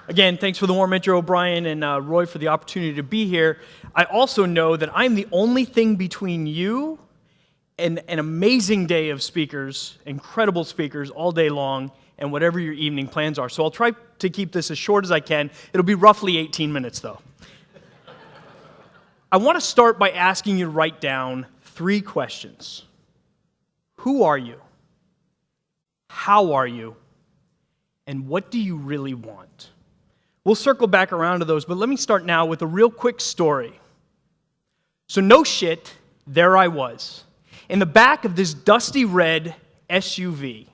Again, thanks for the warm intro, Brian and Roy, for the opportunity to be here. I also know that I'm the only thing between you and an amazing day of speakers, incredible speakers all day long, and whatever your evening plans are. So I'll try to keep this as short as I can. It'll be roughly 18 minutes, though. I want to start by asking you to write down 3 questions. Who are you? How are you? And what do you really want? We'll circle back around to those, but let me start now with a real quick story. So no shit, there I was, in the back of this dusty red SUV,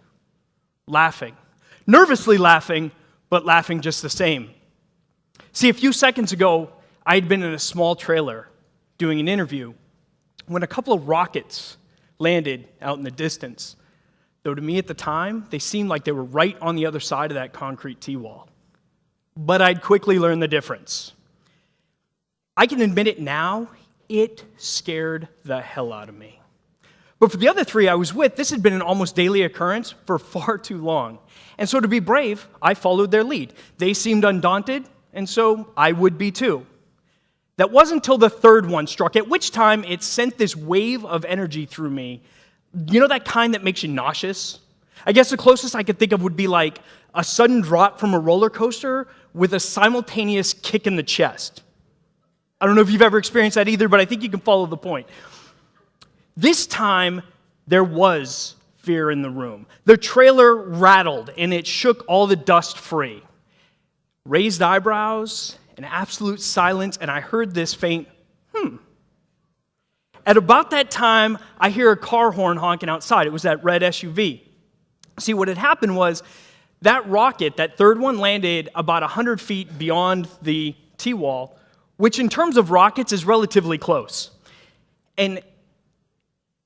laughing. Nervously laughing, but laughing just the same. See, a few seconds ago, I had been in a small trailer doing an interview when a couple of rockets landed out in the distance. Though to me at the time, they seemed like they were right on the other side of that concrete T-wall. But I'd quickly learn the difference. I can admit it now, it scared the hell out of me. But for the other 3 I was with, this had been an almost daily occurrence for far too long. And so to be brave, I followed their lead. They seemed undaunted, and so I would be too. That wasn't until the 3rd one struck, at which time it sent this wave of energy through me. You know that kind that makes you nauseous? I guess the closest I could think of would be like a sudden drop from a roller coaster with a simultaneous kick in the chest. I don't know if you've ever experienced that either, but I think you can follow the point. This time, there was fear in the room. The trailer rattled, and it shook all the dust free. Raised eyebrows, and absolute silence, and I heard this faint, At about that time, I hear a car horn honking outside. It was that red SUV. See, what had happened was that rocket, that 3rd one, landed about 100 feet beyond the T-wall, which in terms of rockets is relatively close. And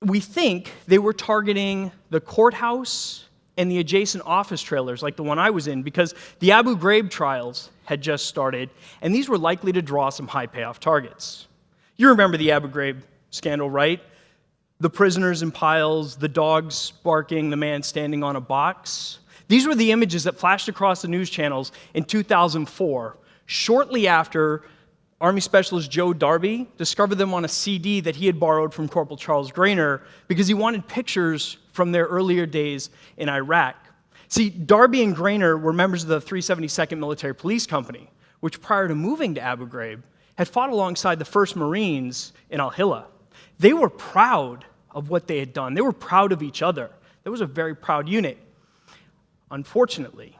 we think they were targeting the courthouse and the adjacent office trailers, like the one I was in, because the Abu Ghraib trials had just started, and these were likely to draw some high payoff targets. You remember the Abu Ghraib scandal, right? The prisoners in piles, the dogs barking, the man standing on a box. These were the images that flashed across the news channels in 2004, shortly after Army Specialist Joe Darby discovered them on a CD that he had borrowed from Corporal Charles Grainer because he wanted pictures from their earlier days in Iraq. See, Darby and Grainer were members of the 372nd Military Police Company, which prior to moving to Abu Ghraib had fought alongside the 1st Marines in Al-Hila. They were proud of what they had done. They were proud of each other. That was a very proud unit. Unfortunately,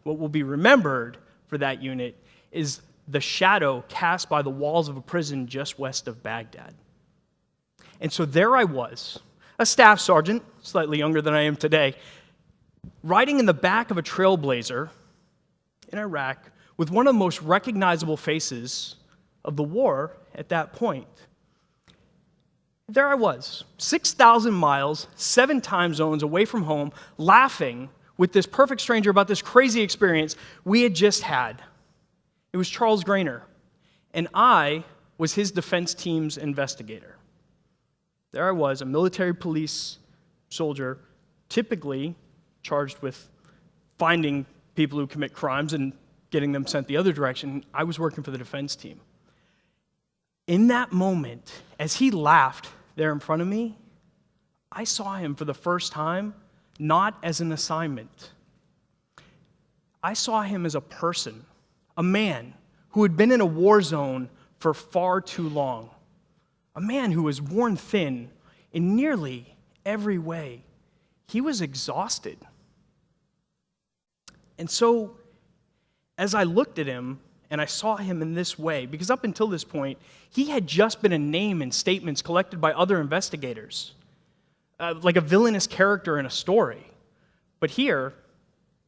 what will be remembered for that unit is the shadow cast by the walls of a prison just west of Baghdad. And so there I was, a staff sergeant, slightly younger than I am today, riding in the back of a trailblazer in Iraq with one of the most recognizable faces of the war at that point. There I was, 6,000 miles, 7 time zones away from home, laughing with this perfect stranger about this crazy experience we had just had. It was Charles Grainer, and I was his defense team's investigator. There I was, a military police soldier, typically charged with finding people who commit crimes and getting them sent the other direction. I was working for the defense team. In that moment, as he laughed there in front of me, I saw him for the first time not as an assignment. I saw him as a person, a man who had been in a war zone for far too long, a man who was worn thin in nearly every way. He was exhausted. And so, as I looked at him and I saw him in this way, because up until this point, he had just been a name in statements collected by other investigators, like a villainous character in a story. But here,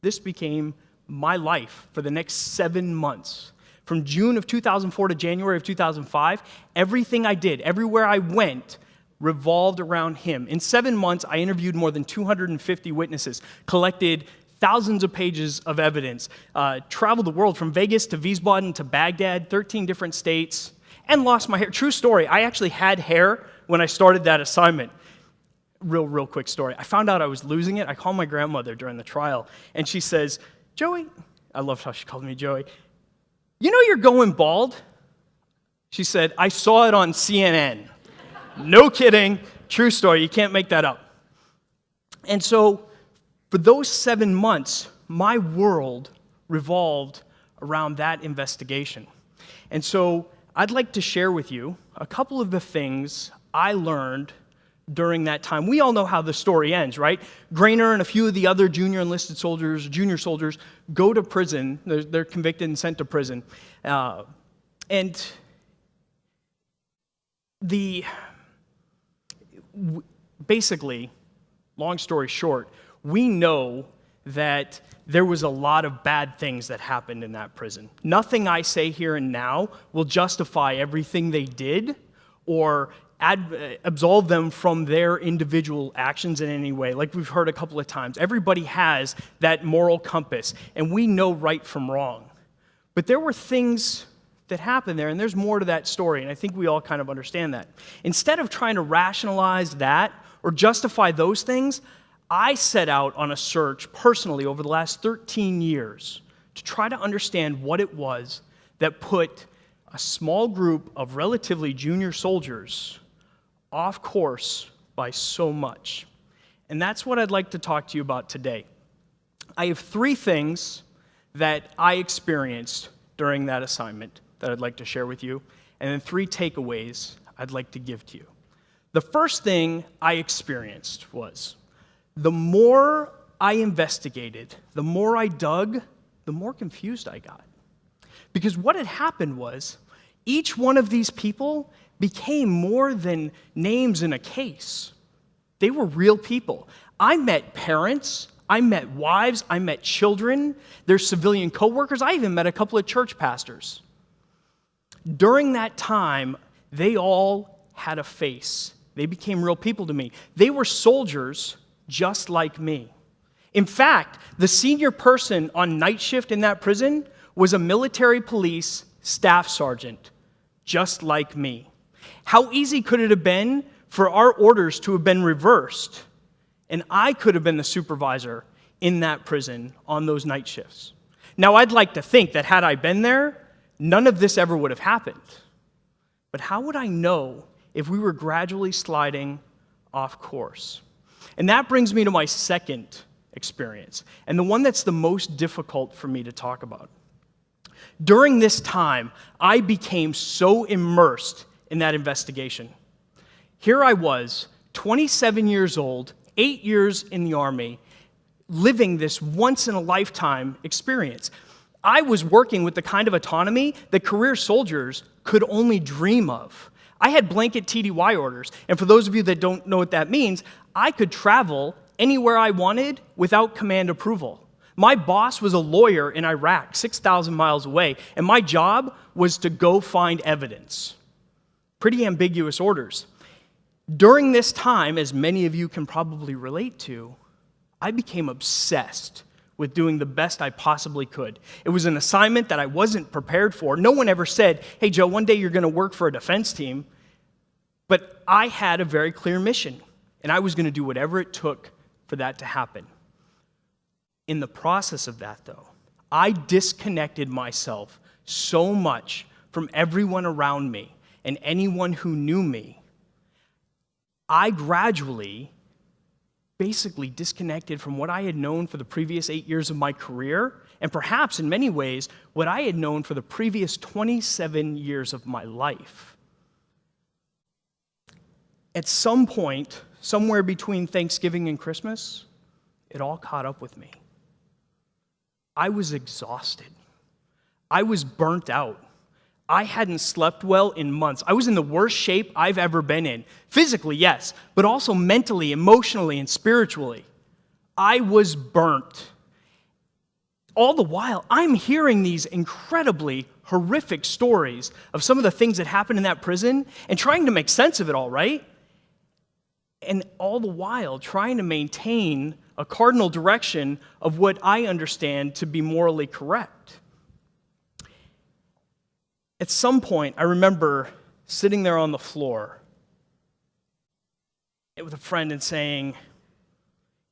this became my life for the next 7 months. From June of 2004 to January of 2005, everything I did, everywhere I went, revolved around him. In 7 months, I interviewed more than 250 witnesses, collected thousands of pages of evidence, traveled the world from Vegas to Wiesbaden to Baghdad, 13 different states, and lost my hair. True story, I actually had hair when I started that assignment. Real quick story. I found out I was losing it. I called my grandmother during the trial, and she says, Joey, I loved how she called me Joey, you know you're going bald? She said, I saw it on CNN. No kidding. True story. You can't make that up. And so for those 7 months, my world revolved around that investigation. And so I'd like to share with you a couple of the things I learned during that time. We all know how the story ends, right? Grainer and a few of the other junior soldiers go to prison. They're convicted and sent to prison. Basically, long story short, we know that there was a lot of bad things that happened in that prison. Nothing I say here and now will justify everything they did or absolve them from their individual actions in any way. Like we've heard a couple of times, everybody has that moral compass, and we know right from wrong. But there were things that happened there, and there's more to that story, and I think we all kind of understand that. Instead of trying to rationalize that or justify those things, I set out on a search personally over the last 13 years to try to understand what it was that put a small group of relatively junior soldiers off course by so much. And that's what I'd like to talk to you about today. I have 3 things that I experienced during that assignment that I'd like to share with you, and then 3 takeaways I'd like to give to you. The first thing I experienced was the more I investigated, the more I dug, the more confused I got. Because what had happened was each one of these people became more than names in a case. They were real people. I met parents, I met wives, I met children, their civilian coworkers, I even met a couple of church pastors. During that time, they all had a face. They became real people to me. They were soldiers just like me. In fact, the senior person on night shift in that prison was a military police staff sergeant, just like me. How easy could it have been for our orders to have been reversed, and I could have been the supervisor in that prison on those night shifts? Now, I'd like to think that had I been there, none of this ever would have happened. But how would I know if we were gradually sliding off course? And that brings me to my second experience, and the one that's the most difficult for me to talk about. During this time, I became so immersed in that investigation. Here I was, 27 years old, 8 years in the Army, living this once-in-a-lifetime experience. I was working with the kind of autonomy that career soldiers could only dream of. I had blanket TDY orders, and for those of you that don't know what that means, I could travel anywhere I wanted without command approval. My boss was a lawyer in Iraq, 6,000 miles away, and my job was to go find evidence. Pretty ambiguous orders. During this time, as many of you can probably relate to, I became obsessed with doing the best I possibly could. It was an assignment that I wasn't prepared for. No one ever said, hey, Joe, one day you're going to work for a defense team. But I had a very clear mission, and I was going to do whatever it took for that to happen. In the process of that, though, I disconnected myself so much from everyone around me and anyone who knew me. I gradually basically disconnected from what I had known for the previous 8 years of my career, and perhaps in many ways, what I had known for the previous 27 years of my life. At some point, somewhere between Thanksgiving and Christmas, it all caught up with me. I was exhausted. I was burnt out. I hadn't slept well in months. I was in the worst shape I've ever been in. Physically, yes, but also mentally, emotionally, and spiritually. I was burnt. All the while, I'm hearing these incredibly horrific stories of some of the things that happened in that prison and trying to make sense of it all, right? and all the while trying to maintain a cardinal direction of what I understand to be morally correct. At some point, I remember sitting there on the floor with a friend and saying,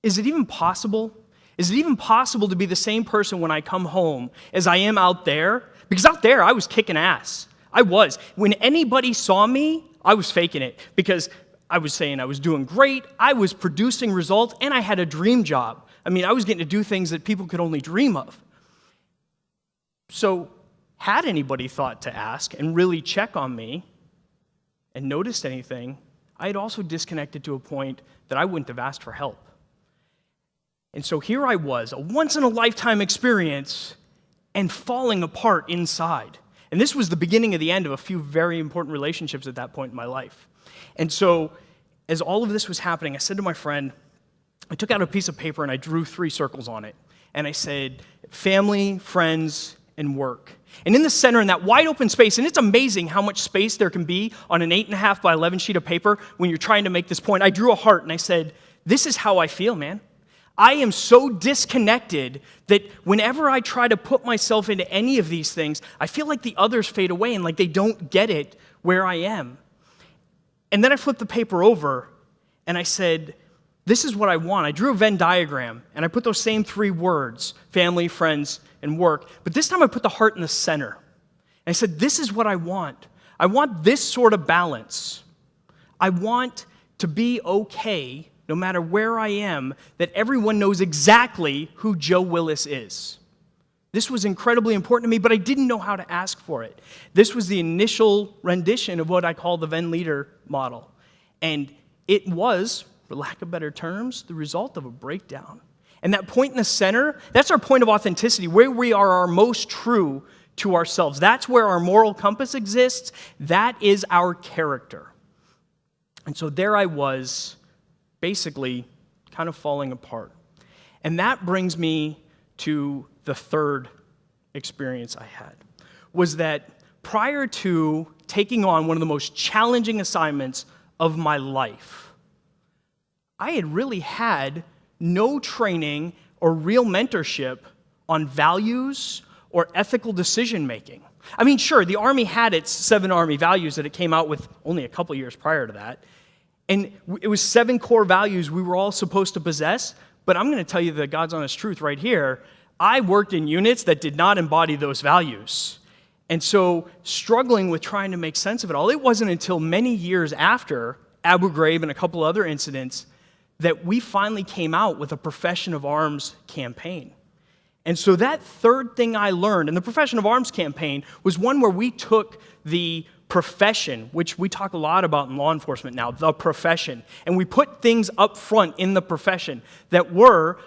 is it even possible? Is it even possible to be the same person when I come home as I am out there? Because out there, I was kicking ass. I was. When anybody saw me, I was faking it because I was saying I was doing great, I was producing results, and I had a dream job. I mean, I was getting to do things that people could only dream of. So, had anybody thought to ask and really check on me and noticed anything, I had also disconnected to a point that I wouldn't have asked for help. And so here I was, a once-in-a-lifetime experience, and falling apart inside. And this was the beginning of the end of a few very important relationships at that point in my life. And so, as all of this was happening, I said to my friend, I took out a piece of paper and I drew 3 circles on it. And I said, family, friends, and work. And in the center, in that wide open space, and it's amazing how much space there can be on an 8.5 by 11 sheet of paper when you're trying to make this point, I drew a heart and I said, this is how I feel, man. I am so disconnected that whenever I try to put myself into any of these things, I feel like the others fade away and like they don't get it where I am. And then I flipped the paper over and I said, this is what I want. I drew a Venn diagram and I put those same 3 words, family, friends, and work. But this time I put the heart in the center. And I said, this is what I want. I want this sort of balance. I want to be okay no matter where I am, that everyone knows exactly who Joe Willis is. This was incredibly important to me, but I didn't know how to ask for it. This was the initial rendition of what I call the Venn leader model. And it was, for lack of better terms, the result of a breakdown. And that point in the center, that's our point of authenticity, where we are our most true to ourselves. That's where our moral compass exists. That is our character. And so there I was, basically kind of falling apart. And that brings me to the third experience I had, was that prior to taking on one of the most challenging assignments of my life, I had really had no training or real mentorship on values or ethical decision making. I mean, sure, the Army had its 7 Army values that it came out with only a couple years prior to that. And it was 7 core values we were all supposed to possess, but I'm going to tell you the God's honest truth right here. I worked in units that did not embody those values. And so struggling with trying to make sense of it all, it wasn't until many years after Abu Ghraib and a couple other incidents that we finally came out with a Profession of Arms campaign. And so that third thing I learned, and the Profession of Arms campaign was one where we took the profession, which we talk a lot about in law enforcement now, the profession. And we put things up front in the profession that were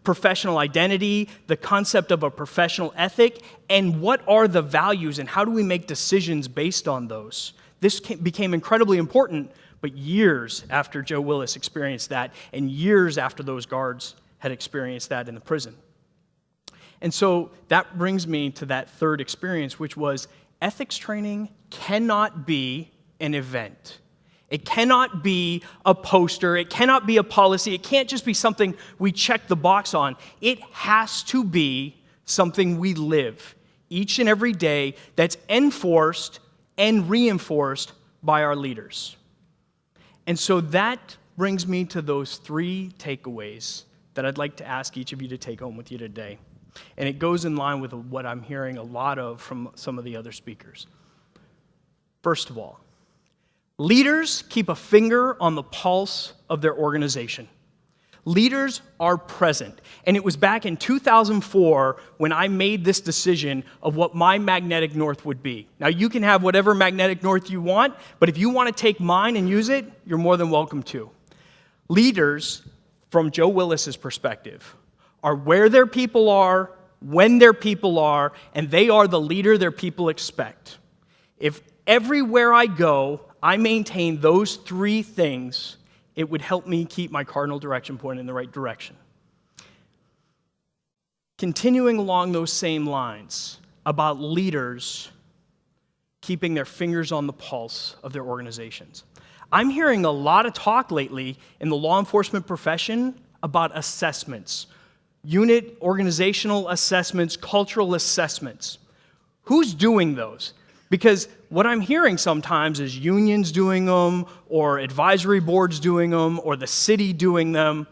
professional identity, the concept of a professional ethic, and what are the values and how do we make decisions based on those. This became incredibly important, but years after Joe Willis experienced that, and years after those guards had experienced that in the prison. And so that brings me to that third experience, which was ethics training cannot be an event. It cannot be a poster. It cannot be a policy. It can't just be something we check the box on. It has to be something we live each and every day that's enforced and reinforced by our leaders. And so that brings me to those 3 takeaways that I'd like to ask each of you to take home with you today. And it goes in line with what I'm hearing a lot of from some of the other speakers. First of all, leaders keep a finger on the pulse of their organization. Leaders are present. And it was back in 2004 when I made this decision of what my magnetic north would be. Now, you can have whatever magnetic north you want, but if you want to take mine and use it, you're more than welcome to. Leaders, from Joe Willis's perspective, are where their people are, when their people are, and they are the leader their people expect. If everywhere I go, I maintain those 3 things, it would help me keep my cardinal direction point in the right direction. Continuing along those same lines about leaders keeping their fingers on the pulse of their organizations, I'm hearing a lot of talk lately in the law enforcement profession about assessments, unit organizational assessments, cultural assessments. Who's doing those? Because what I'm hearing sometimes is unions doing them, or advisory boards doing them, or the city doing them.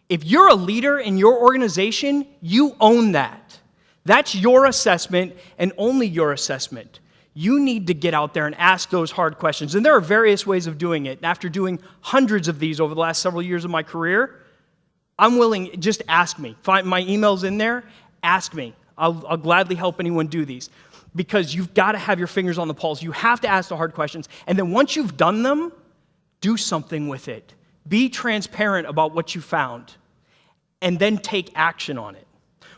If you're a leader in your organization, you own that. That's your assessment and only your assessment. You need to get out there and ask those hard questions. And there are various ways of doing it. After doing hundreds of these over the last several years of my career, I'm willing, just ask me. Find my email's in there, ask me. I'll gladly help anyone do these. Because you've got to have your fingers on the pulse. You have to ask the hard questions. And then once you've done them, do something with it. Be transparent about what you found. And then take action on it.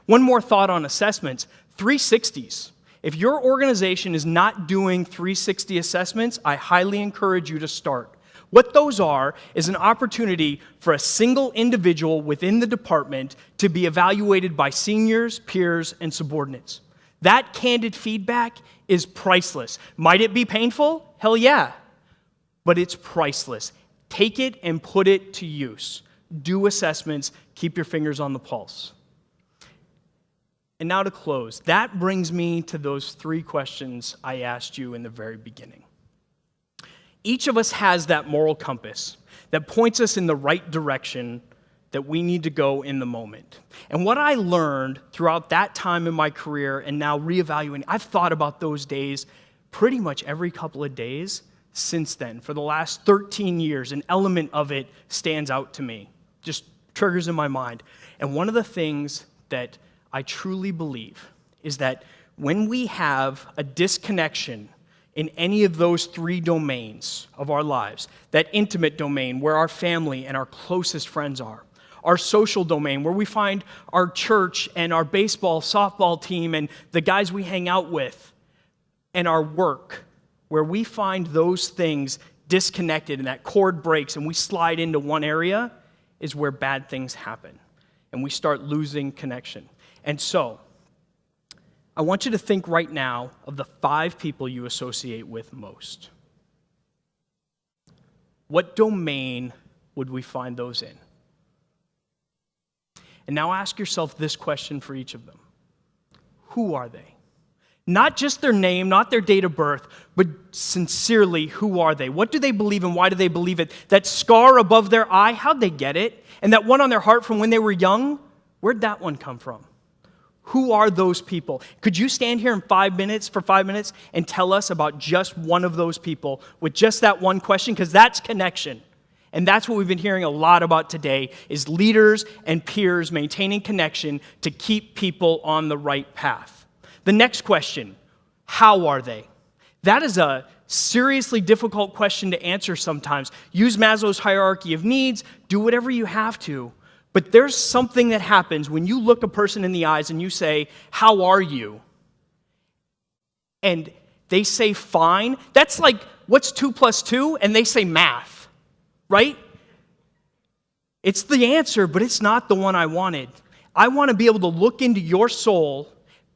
One more thought on assessments, 360s. If your organization is not doing 360 assessments, I highly encourage you to start. What those are is an opportunity for a single individual within the department to be evaluated by seniors, peers, and subordinates. That candid feedback is priceless. Might it be painful? Hell yeah. But it's priceless. Take it and put it to use. Do assessments. Keep your fingers on the pulse. And now to close, that brings me to those 3 questions I asked you in the very beginning. Each of us has that moral compass that points us in the right direction that we need to go in the moment. And what I learned throughout that time in my career and now reevaluating, I've thought about those days pretty much every couple of days since then. For the last 13 years, an element of it stands out to me, just triggers in my mind. And one of the things that I truly believe is that when we have a disconnection in any of those 3 domains of our lives, that intimate domain where our family and our closest friends are, our social domain where we find our church and our baseball, softball team and the guys we hang out with, and our work, where we find those things disconnected and that cord breaks and we slide into one area, is where bad things happen and we start losing connection. And so, I want you to think right now of the 5 people you associate with most. What domain would we find those in? And now ask yourself this question for each of them. Who are they? Not just their name, not their date of birth, but sincerely, who are they? What do they believe and why do they believe it? That scar above their eye, how'd they get it? And that one on their heart from when they were young, where'd that one come from? Who are those people? Could you stand here in 5 minutes, and tell us about just one of those people with just that one question? Because that's connection. And that's what we've been hearing a lot about today, is leaders and peers maintaining connection to keep people on the right path. The next question, how are they? That is a seriously difficult question to answer sometimes. Use Maslow's hierarchy of needs, do whatever you have to. But there's something that happens when you look a person in the eyes and you say, how are you? And they say, fine. That's like, what's 2 + 2? And they say math, right? It's the answer, but it's not the one I wanted. I want to be able to look into your soul,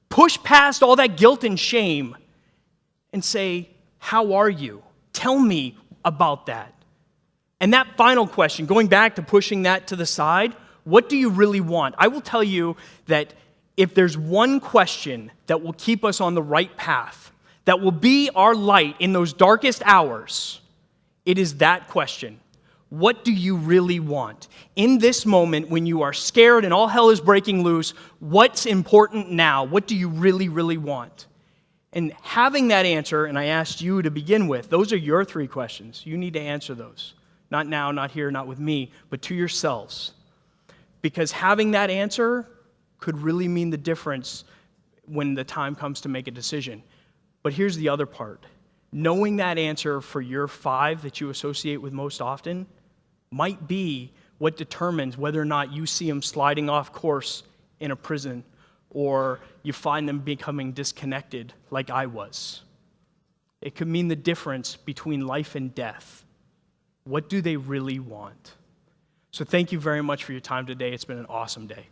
push past all that guilt and shame, and say, how are you? Tell me about that. And that final question, going back to pushing that to the side, what do you really want? I will tell you that if there's one question that will keep us on the right path, that will be our light in those darkest hours, it is that question. What do you really want? In this moment when you are scared and all hell is breaking loose, what's important now? What do you really, really want? And having that answer, and I asked you to begin with, those are your 3 questions. You need to answer those. Not now, not here, not with me, but to yourselves. Because having that answer could really mean the difference when the time comes to make a decision. But here's the other part. Knowing that answer for your 5 that you associate with most often might be what determines whether or not you see them sliding off course in a prison or you find them becoming disconnected like I was. It could mean the difference between life and death. What do they really want? So thank you very much for your time today. It's been an awesome day.